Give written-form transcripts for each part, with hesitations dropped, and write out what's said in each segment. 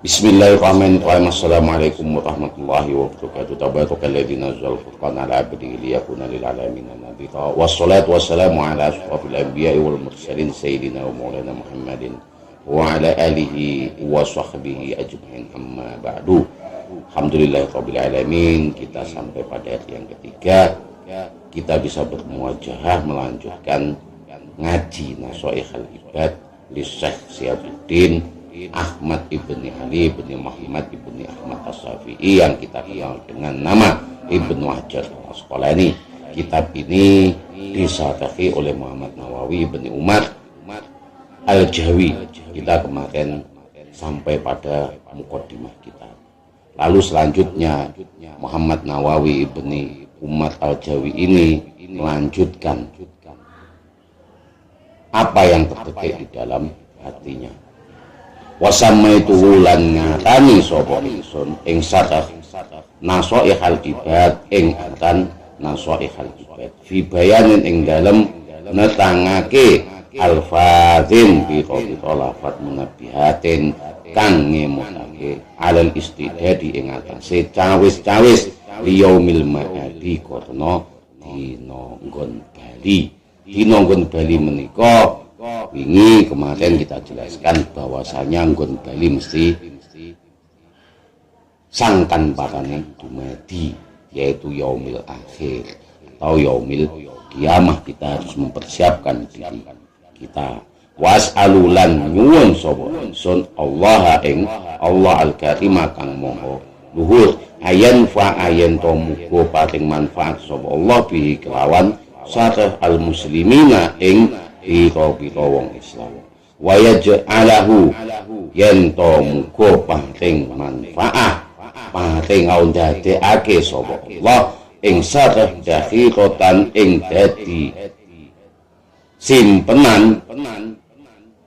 Bismillahirrahmanirrahim. Assalamualaikum warahmatullahi wabarakatuh. Tabarakalladzi nazzala al-furqana ala 'abdihi liyakuna lil 'alamina nadhira. Wassalatu wassalamu ala asyrafil anbiya'i wal mursalin sayyidina wa maulana Muhammadin wa ala alihi wa sahbihi ajma'in, amma ba'du. Alhamdulillahirabbil alamin. Kita sampai pada ayat yang ketiga. Kita bisa bermuajahah melanjutkan ngaji Nashaikhul Ibad li Syekh Syihabuddin Ahmad ibni Ali ibni Muhammad ibni Ahmad As-Syafi'i yang kita kenal dengan nama Ibnu Hajar Al-Asqalani. Kitab ini disarhi oleh Muhammad Nawawi ibni Umar Al-Jawi. Kita kemarin sampai pada muqaddimah kita. Lalu selanjutnya Muhammad Nawawi ibni Umar Al-Jawi ini melanjutkan apa yang terdetik di dalam hatinya. Wasamaitu lan ngatani sapa ingsun ing sarah Nashaikhul Ibad ing artan Nashaikhul Ibad fi bayanin ing dalem netangake alfazin bi lafat munabbihatin kang ngemutake alal istidadi ing atase cawis-cawis liyaumil ma'adi karena dina nggon bali. Dina nggon bali menika wingi kemarin kita jelaskan bahwasanya nggon bali mesti sangkan parane dumadi, yaitu yaumil akhir atau yaumil kiamah. Kita harus mempersiapkan diri kita. Was'alulan nyuwun sapa ingsun Allah ing Allah al-karim kang maha luhur ayen fa ayen to muga paring manfaat sapa Allah bihi kelawan sareh al muslimina ing pira-pira wong Islam. Wa yaj'alahu yen to muga paring manfaat paring ndadekake sapa Allah ing sareh dakhiratan ing dadi simpenan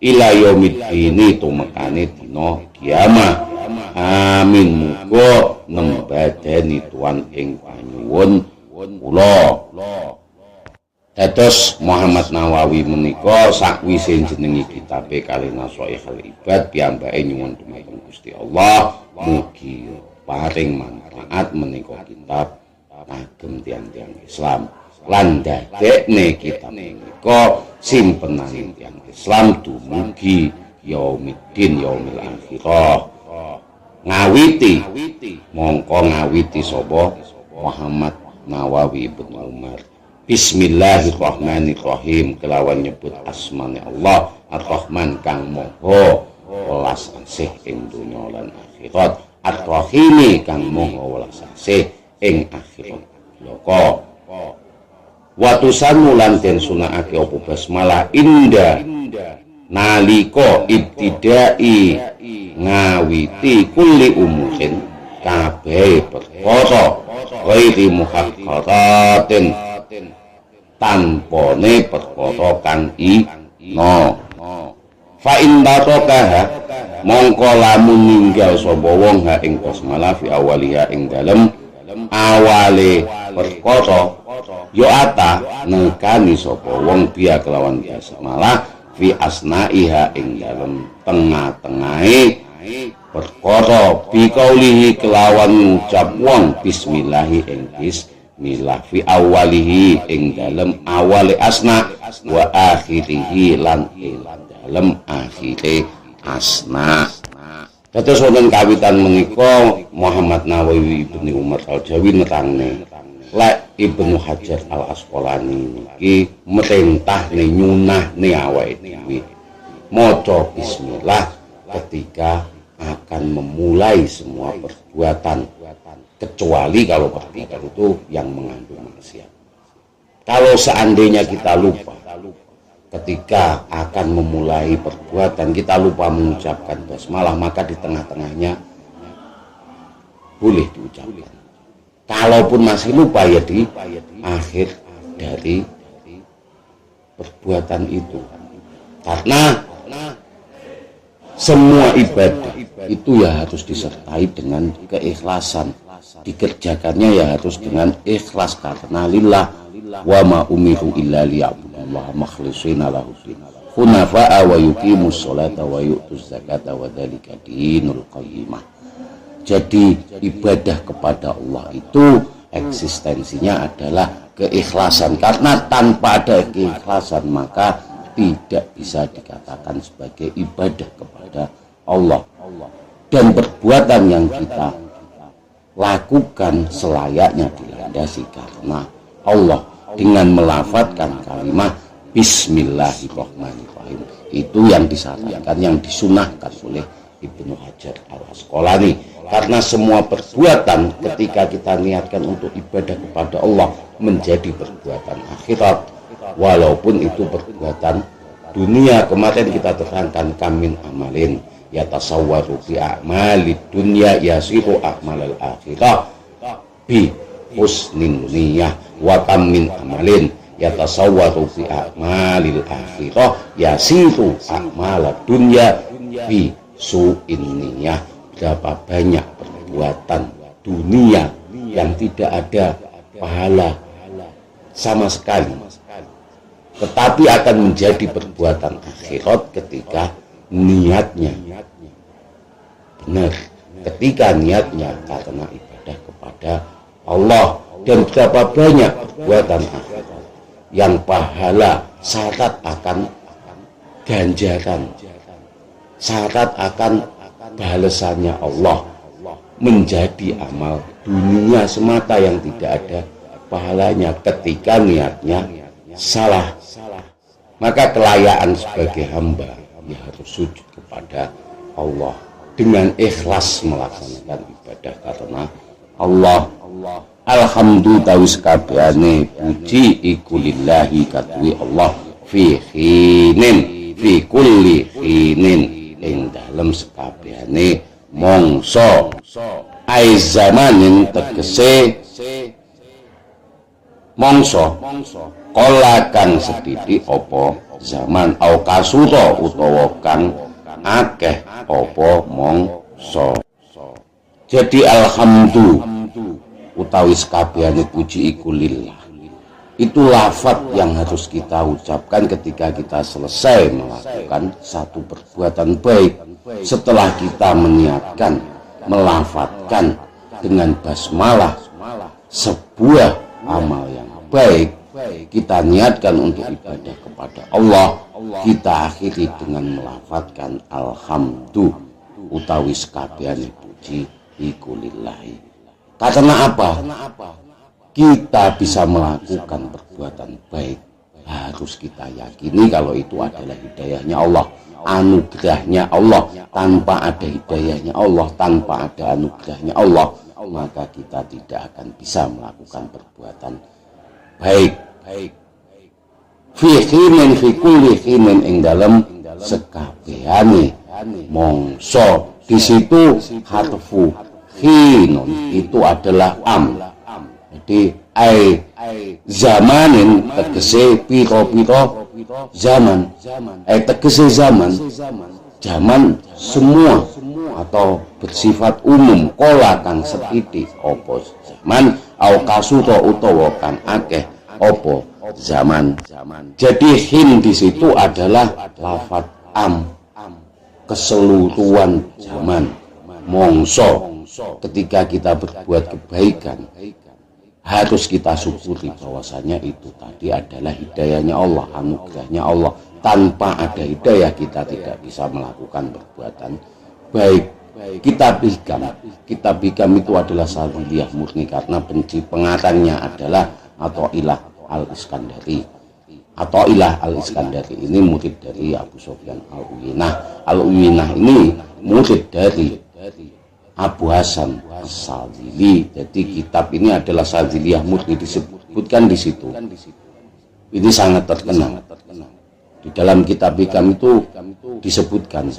ila yaumiddin tumekane dina kiamah. Amin. Muga nembadani tuan ing panyuwun kula. Dados Muhammad Nawawi menika sakwise jenengi kitabe kalih Nashaikhul Ibad piyambake nyuwun dumateng Gusti Allah mugi paring manfaat menika kitab kagem tiyang-tiyang Islam lan dadekne kitab menika simpenan tiyang Islam dumugi yaumiddin yaumil akhirah. Ngawiti mongko ngawiti sapa Muhammad Nawawi ibnu Umar. Bismillahirrahmanirrahim, kelawan nyebut asmane Allah Ar-Rahman kang maha welas asih ing donya lan akhirat, Ar-Rahim kang maha welas asih ing akhirat loko. Watusan lan den sunahake apa basmalah inda nalika ibtidai ngawiti kulli umurin kabeh perkara ghairi muhaqqaratin tanpone perkara kang ino. Fa in batakaha mongko lamun ninggal sapa wong ha ing basmalah fi awaliha ing dalem awale perkara yo ata nekani sapa wong biya kelawan basmalah fi asnaiha ing dalem tengah-tengahe perkara bi kaulihi kelawan ngucap wong bismillahi ing bismillah fi awalihi ing dalem awale asna wa akhirihi lan ing dalem akhire asna. Dados wonten kawitan menika Muhammad Nawawi ibni Umar Al-Jawi nerangne lek Ibnu Hajar Al-Asqalani niki merintahne nyunahne awake dhewe maca bismillah ketika akan memulai semua perbuatan, kecuali kalau perbuatan itu yang mengandung maksiat. Kalau seandainya kita lupa ketika akan memulai perbuatan, kita lupa mengucapkan basmalah, maka di tengah-tengahnya boleh diucapkan. Kalaupun masih lupa ya di akhir dari perbuatan itu. Karena semua ibadah itu ya harus disertai dengan keikhlasan. Dikerjakannya ya harus dengan ikhlas karena lillah wa ma umiru illa liya'budullaha mukhlishina lahuddin hunafa'a wa yuqimus sholata wa yu'tuz zakata wa dzalika dinul qayyimah. Jadi ibadah kepada Allah itu eksistensinya adalah keikhlasan, karena tanpa ada keikhlasan maka tidak bisa dikatakan sebagai ibadah kepada Allah. Dan perbuatan yang kita lakukan selayaknya dilandasi karena Allah dengan melafadzkan kalimat Bismillahirrahmanirrahim. Itu yang disarankan, yang disunahkan oleh Ibnu Hajar Al-Asqalani. Karena semua perbuatan ketika kita niatkan untuk ibadah kepada Allah menjadi perbuatan akhirat, walaupun itu perbuatan dunia. Kemarin kita terangkan kamin amalin yatasawwaru fi a'malid dunya yasiru a'malal akhirah bi husnin niyah, wa kam min amalin yatasawwaru fi a'malil akhirah yasiru a'malad dunya bi su'in niyah. Berapa banyak perbuatan dunia yang tidak ada pahala sama sekali, tetapi akan menjadi perbuatan akhirat ketika niatnya benar, ketika niatnya karena ibadah kepada Allah. Dan berapa banyak perbuatan akhirat yang pahala syarat akan ganjaran, syarat akan balasannya Allah, menjadi amal dunia semata yang tidak ada pahalanya ketika niatnya salah. Maka kelayaan sebagai hamba ya harus sujud kepada Allah dengan ikhlas melaksanakan ibadah karena Allah. Alhamdulillah kabehane puji iku lillahi kadwi Allah fi khinin fi kulli khinin ing dalem sekabehane mongso. Ai zamanin tegese mongso kala kang sedidik apa zaman au kasura utawa kang akeh apa mongso. Jadi alhamdulillah utawi sekabehane puji iku lillah, itu lafaz yang harus kita ucapkan ketika kita selesai melakukan satu perbuatan baik. Setelah kita meniatkan, melafadzkan dengan basmalah sebuah amal yang baik, kita niatkan untuk ibadah kepada Allah, kita akhiri dengan melafadzkan alhamdulillah utawi sekabehane puji iku lillahi. Karena apa? Kita bisa melakukan perbuatan baik, harus kita yakini kalau itu adalah hidayahnya Allah, anugerahnya Allah. Tanpa ada hidayahnya Allah, tanpa ada anugerahnya Allah, maka kita tidak akan bisa melakukan perbuatan baik. Fi khinin fi kulli khinin ing dalem sekabehane mongso. Di situ harfu khinun itu adalah am. Jadi ai zamanin tegese piro-piro zaman, tegese zaman semua atau bersifat umum. Kola kang setitik opo zaman, au kasuro utawa kang akeh opo zaman. Jadi hin di situ adalah lafaz am, keseluruhan zaman. Mongso, ketika kita berbuat kebaikan harus kita syukuri bahwasanya itu tadi adalah hidayahnya Allah, anugerahnya Allah. Tanpa ada hidayah kita tidak bisa melakukan perbuatan baik. Kitab hikam itu adalah Syadziliyah murni karena pengarangnya adalah Athaillah Al-Iskandari. Athaillah Al-Iskandari ini murid dari Abu Sufyan Al-Uyainah. Al-Uyainah ini murid dari Abu Hasan As-Sadzili. Jadi kitab ini adalah Syadziliyah murni, disebutkan di situ. Ini sangat terkenal. Di dalam kitab hikam itu disebutkan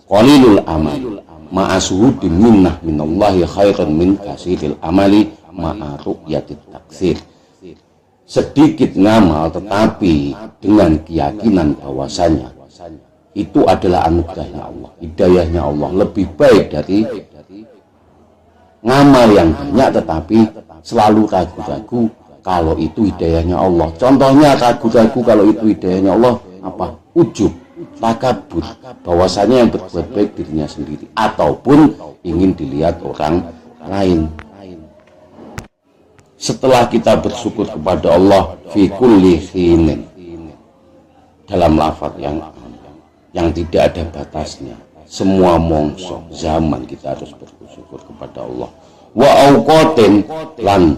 qalilul amal ma'asuhudin minnah minallahi khairan min kasiril amali ma'a ru'yatit taksir. Sedikit ngamal tetapi dengan keyakinan bahwasanya itu adalah anugerahnya Allah, hidayahnya Allah, lebih baik dari ngamal yang banyak tetapi selalu ragu-ragu kalau itu hidayahnya Allah. Contohnya ragu-ragu kalau itu hidayahnya Allah, ujub, takabur, bahwasanya yang berbuat baik dirinya sendiri ataupun ingin dilihat orang lain. Setelah kita bersyukur kepada Allah fi kulli hinin, dalam lafaz yang tidak ada batasnya, semua mongso zaman kita harus bersyukur kepada Allah. Wa auqatin lan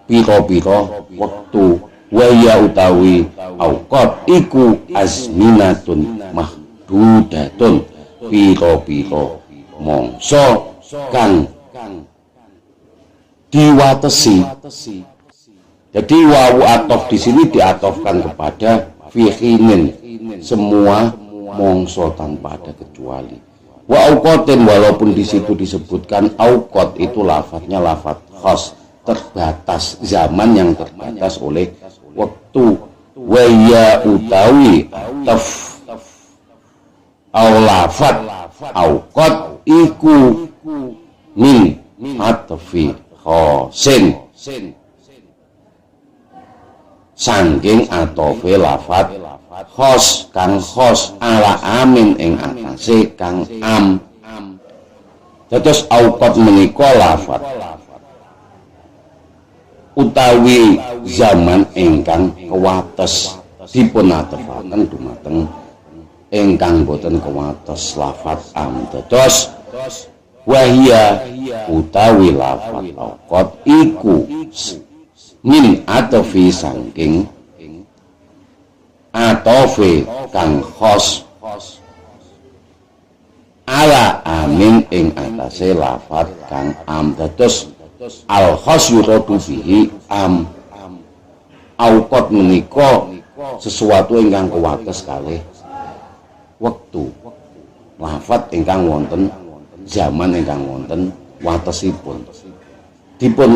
piro-piro waktu, wa ya utawi auqat iku azminatun mahdudatun, piro-piro mongso kang diwatesi. Jadi wawu atof di sini diatofkan kepada fihinin, semua mongso tanpa ada kecuali. Wa auqatin, walaupun di situ disebutkan auqat, itu lafadznya lafadz khas, terbatas, zaman yang terbatas oleh waktu. Wa ya utawi taf au lafadz auqat iku min atfi khosin, sangking atofe lafadz khos kang khos ala amin ing atase kang am. Dados auqat menika lafadz utawi zaman ingkang kewates dipun atefaken dumateng ingkang boten kewates lafadz am. Dados wahia utawi lafadz auqat iku min atfi sangking atofe kang khos ala amin ing atase lafadz kang am. Dados al khos yuradu bihi am. Auqat menika sesuatu ingkang kuwates kalih wektu, lafadz ingkang wonten zaman ingkang wonten watesipun, dipun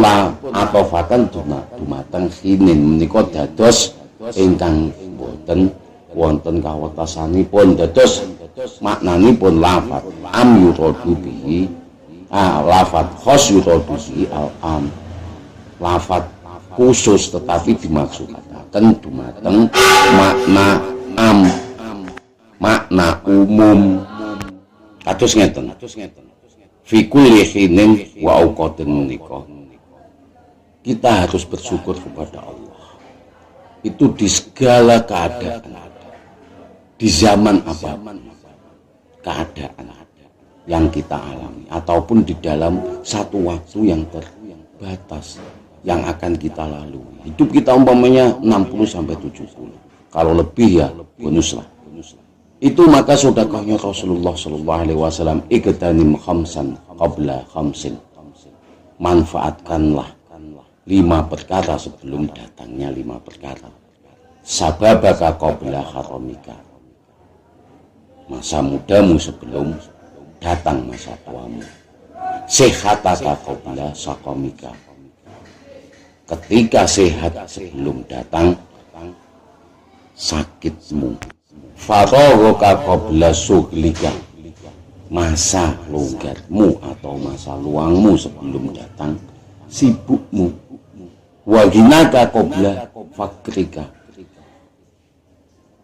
atofaken dumateng hinin menika dados ingkang boten wonten kawetasanipun. Dados maknanipun lafadz am yuradu bihi, lafadz khos yuradu bihi al am, lafadz khusus tetapi dimaksudaken dumateng makna am, makna umum. Kados ngeten, fi kulli hinin wa auqatin menika kita harus bersyukur kepada Allah itu di segala keadaan, di zaman apapun keadaan yang kita alami, ataupun di dalam satu waktu yang terbatas yang akan kita lalui. Hidup kita umpamanya 60-70, kalau lebih ya bonus lah. Itu maka sedekahnya Rasulullah sallallahu alaihi wasallam, igtanim khamsan qabla khamsin, manfaatkanlah 5 perkara sebelum datangnya 5 perkara. Sababaka qabla haramika, masa mudamu sebelum datang masa tuamu. Sehataka qabla saqamika, ketika sehat sebelum datang sakitmu. Faraghoka qabla sughlika, masa longgarmu atau masa luangmu sebelum datang sibukmu. Wa ghinaka qabla fakrika,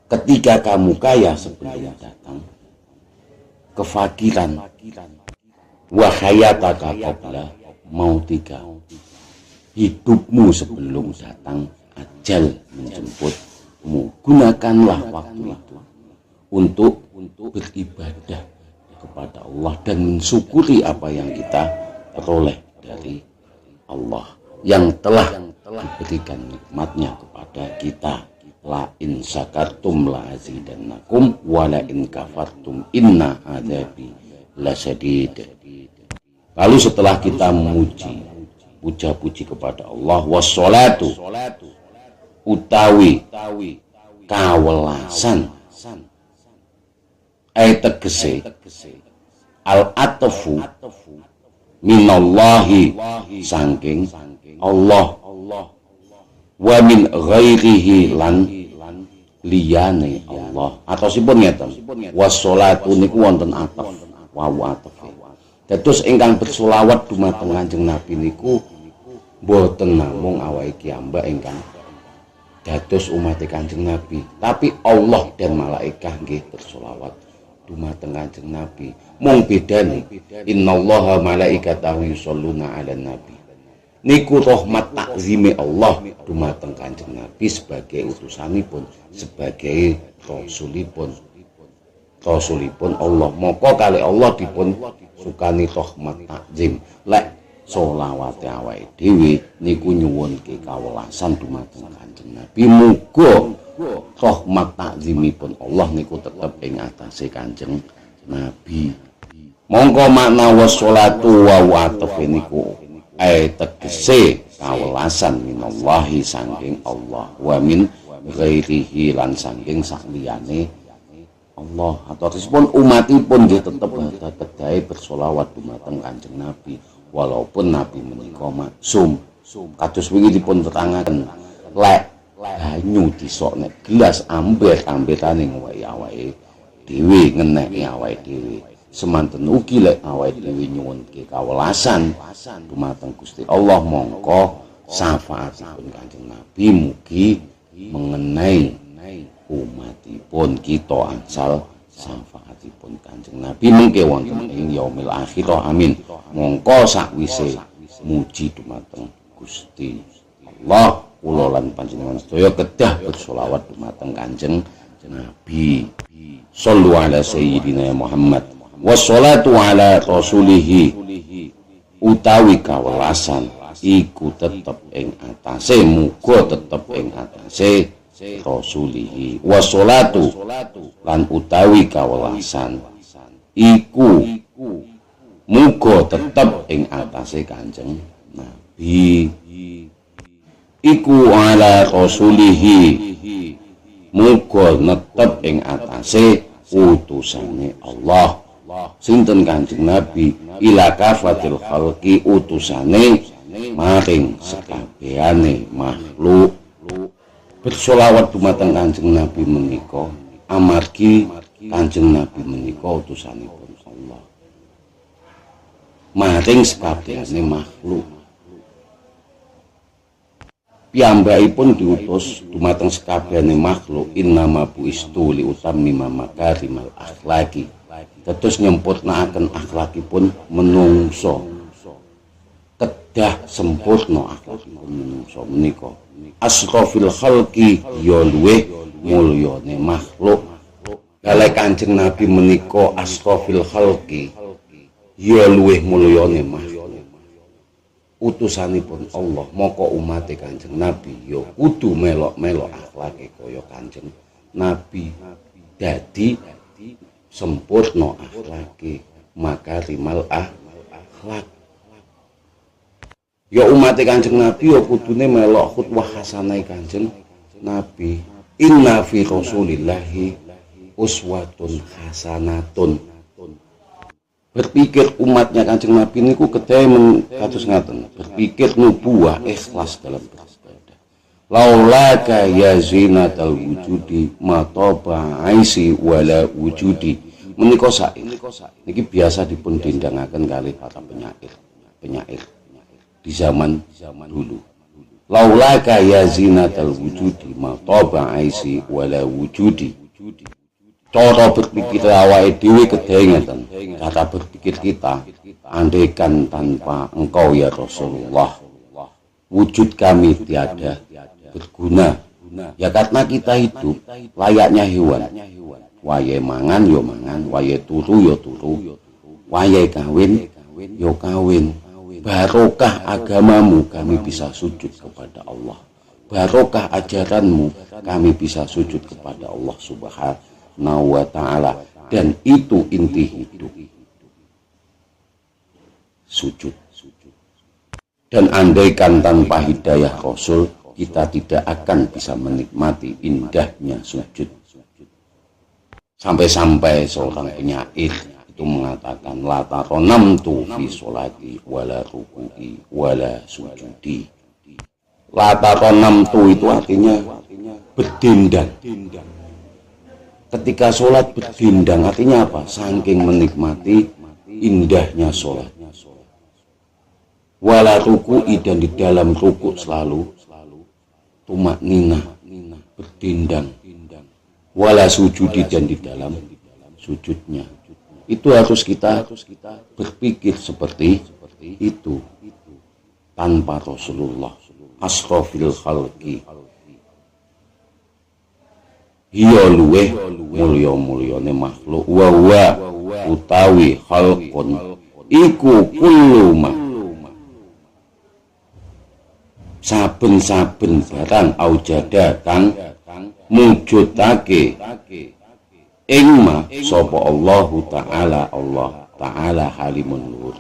ketika kamu kaya sebelum datang kefakiran. Wa hayataka qabla mautika, hidupmu sebelum datang ajal menjemputmu. Gunakanlah waktu itu untuk beribadah kepada Allah dan mensyukuri apa yang kita peroleh dari Allah yang telah diberikan nikmatnya kepada kita. La in syakartum la azidannakum wa la in kafartum inna adzabi lasyadid. Lalu setelah kita memuji, puja-puji kepada Allah, wassalatu utawi kawelasan, tegese al atfu minallahi saking Allah, wa min ghairihi lan liyane Allah. Atosipun ngeten, wassalatu niku wonten ataf, wawu ataf. Dados ingkang bersolawat dumateng Kanjeng Nabi niku boten namung awake kiambak ingkang dados umat Kanjeng Nabi, tapi Allah dan malaikat nggih bersolawat dumateng Kanjeng Nabi. Mung bedane innallaha malaikatahu yusholluna 'alan nabi. Niku rahmat takzime Allah dumateng Kanjeng Nabi sebagai utusanipun, sebagai rasulipun Allah. Maka kali Allah dipun sukani rahmat takzim. Lek sholawate awake dhewe niku nyuwunke kawelasan dumateng Kanjeng Nabi, muga rahmat takzimipun Allah niku tetep ing atase Kanjeng Nabi. Mongko makna washolatu wa atef niku tegese kawelasan minallahi saking Allah, wa min ghairihi lan saking sakliyane Allah. Aturipun umatipun nggih tetep kedahe bersolawat dumateng Kanjeng Nabi, walaupun Nabi menika maksum. Kados wingi dipun terangaken, lek banyu disok nek gelas amber-amberane ngowahi awake dhewe, ngeneki awake dhewe. Semanten ugi lek awake dhewe nyuwunke kawelasan dumateng Gusti Allah, mongko syafaatipun Kanjeng Nabi mugi mengenai umatipun kita angsal syafaatipun Kanjeng Nabi mengke wonten ing yaumil akhir. Amin. Mongko sakwise muji dumateng Gusti Allah, kula lan panjenengan sedaya kedah bersolawat dumateng Kanjeng Nabi. Shallu ala sayyidina Muhammad wassalatu ala rasulihi. Utawi kawelasan iku tetep ing atase, muga tetep ing atase rasulihi. Wassalatu lan utawi kawelasan iku muga tetep ing atase Kanjeng Nabi. Iku ala rasulihi, muga netep ing atase utusane Allah. Sinten Kanjeng Nabi? Ila kafatil khalqi, utusane maring sekabehane makhluk. Bersolawat dumateng Kanjeng Nabi menika amargi Kanjeng Nabi menika utusanipun Allah maring sekabehane makhluk. Piyambakipun diutus dumateng sekabehane makhluk, innama buistu li utammima makarimal akhlaqi, dados nyempurnaaken akhlakipun menungso, kedah sempurna akhlakipun menungso menika. Asrofil khalqi, ya luweh mulyane makhluk. Kalih Kanjeng Nabi menika asrofil khalqi, ya luweh mulyane makhluk. Utusanipun Allah, maka umate Kanjeng Nabi ya kudu melok-melok akhlake kaya Kanjeng Nabi, dadi sempurna akhlake, makarimal akhlak. Ya umate Kanjeng Nabi ya kudune melok khutwah hasanah Kanjeng Nabi. Inna fi rasulillahi uswatun hasanatun. Berpikir umatnya Kanjeng Nabi niku kedahe kados ngaten, berpikir nubuwah ikhlas dalam beribadah. Laulaka ya zinatal wujudi mataba aisi wala wujudi. Menika niki biasa dipun dendangaken kali para penyair di zaman dulu. Laulaka ya zinatal wujudi mataba aisi wala wujudi. Cara berpikir awake dhewe kedahe ngeten, cara berpikir kita, andaikan tanpa engkau ya Rasulullah, wujud kami tiada berguna. Ya karena kita hidup layaknya hewan, wayahe mangan yo mangan, wayahe turu yo turu, wayahe kawin yo kawin. Barokah agamamu kami bisa sujud kepada Allah, barokah ajaranmu kami bisa sujud kepada Allah Subhanahu wa ta'ala, dan itu inti hidup, sujud. Dan andaikan tanpa hidayah Rasul, kita tidak akan bisa menikmati indahnya sujud. Sampai-sampai seorang penyair itu mengatakan, la taronamtu fi sholati wala ruku'i wala sujudi. La taronamtu itu artinya berdendang. Ketika sholat berdendang artinya apa? Saking menikmati indahnya sholat. Wala ruku'i, dan di dalam ruku selalu tumak ninah, bertindang, wala sujudi, dan di dalam sujudnya. Itu harus kita berpikir seperti itu. Tanpa Rasulullah asrofil khalqi, hiya luweh mulya-mulyane makhluk, wa utawi khalqun iku kullu ma, saben-saben barang aujada kang mujudake ing ma sapa Allahu taala, Allah taala halimun nur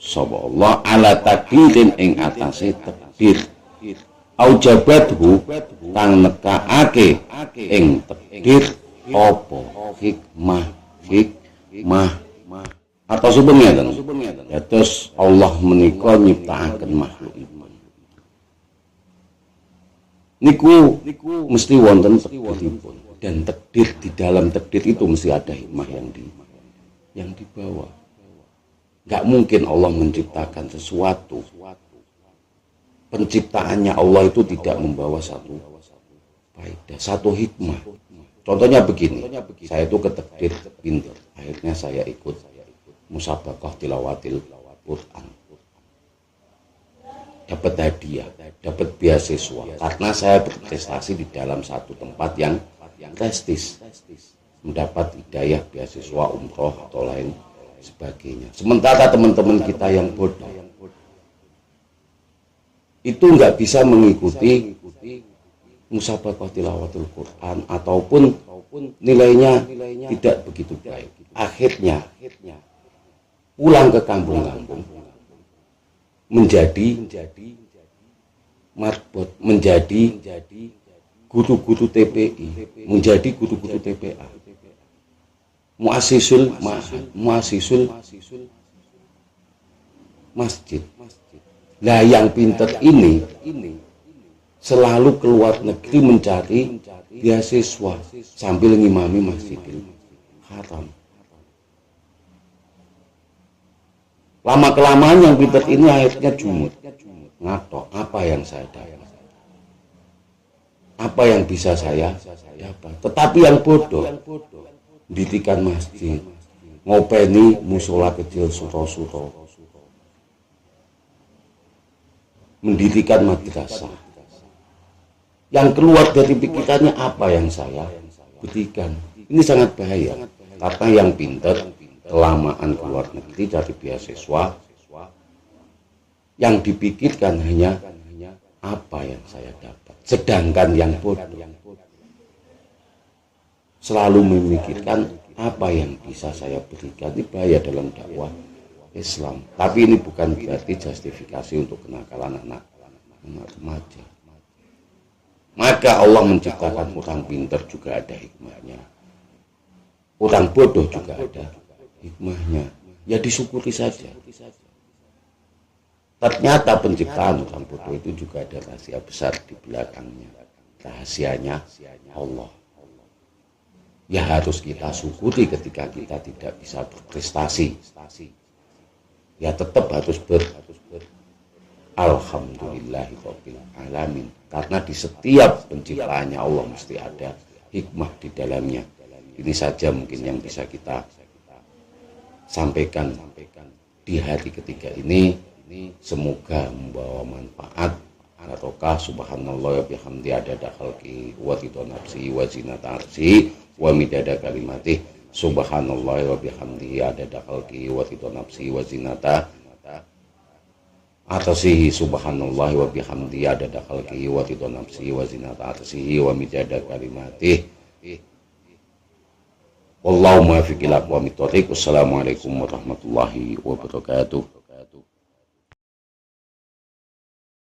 sapa Allah ala takdirin ing atase takdir, aujabathu kang nekaake ing takdir apa hikmah atau sebelumnya kan ya, terus Allah menika nyiptakaken makhluk niku mesti wonten takdiripun, dan takdir, di dalam takdir itu mesti ada hikmah yang dibawa. Nggak mungkin Allah menciptakan sesuatu, penciptaannya Allah itu tidak membawa satu faedah, satu hikmah. Contohnya begini, saya itu ketakdir pintar, akhirnya saya ikut musabaqah tilawatil Quran, dapat hadiah, dapat beasiswa, karena saya berprestasi di dalam satu tempat yang prestis, mendapat hidayah beasiswa umroh atau lain sebagainya. Sementara teman-teman kita yang bodoh itu nggak bisa mengikuti musabaqah tilawatul Quran, ataupun nilainya tidak begitu baik, akhirnya pulang ke kampung-kampung menjadi marbot, menjadi guru-guru TPI, menjadi guru-guru TPA, muassisul masjid. Nah, yang pintar ini selalu keluar negeri mencari beasiswa sambil ngimami Masjidil Haram. Lama-kelamaan yang pintar ini akhirnya jumut, ngatok, apa yang saya dapat, apa yang bisa saya dapat. Tetapi yang bodoh, dirikan masjid, ngopeni musola kecil suro-suro, mendirikan madrasah. Yang keluar dari pikirannya apa yang saya berikan. Ini sangat bahaya, karena yang pintar kelamaan keluar negeri cari beasiswa, yang dipikirkan hanya apa yang saya dapat. Sedangkan yang bodoh selalu memikirkan apa yang bisa saya berikan. Ini bahaya dalam dakwah Islam. Tapi ini bukan berarti justifikasi untuk kenakalan anak remaja. Maka Allah menciptakan orang pintar juga ada hikmahnya, orang bodoh juga ada hikmahnya. Ya disyukuri saja. Ternyata penciptaan orang bodoh itu juga ada rahasia besar di belakangnya. Rahasianya Allah. Ya harus kita syukuri ketika kita tidak bisa berprestasi. Ya tetap harus alhamdulillahirabbil alamin. Karena di setiap penciptaannya Allah mesti ada hikmah di dalamnya. Ini saja mungkin yang bisa kita sampaikan di hari ketiga ini. Semoga membawa manfaat, barokah. Subhanallah wa bihamdi adada khalqi wa ridha nafsi wa zinata arsy wa midada kalimati. Subhanallah wa bihamdi adada khalqi wa ridha nafsi wa zinata arsy. Subhanallah wa bihamdi adada khalqi wa ridha nafsi wa zinata arsy wa midada kalimati. Wallahu muwaffiq ila aqwamit thoriq. Wassalamualaikum warahmatullahi wabarakatuh.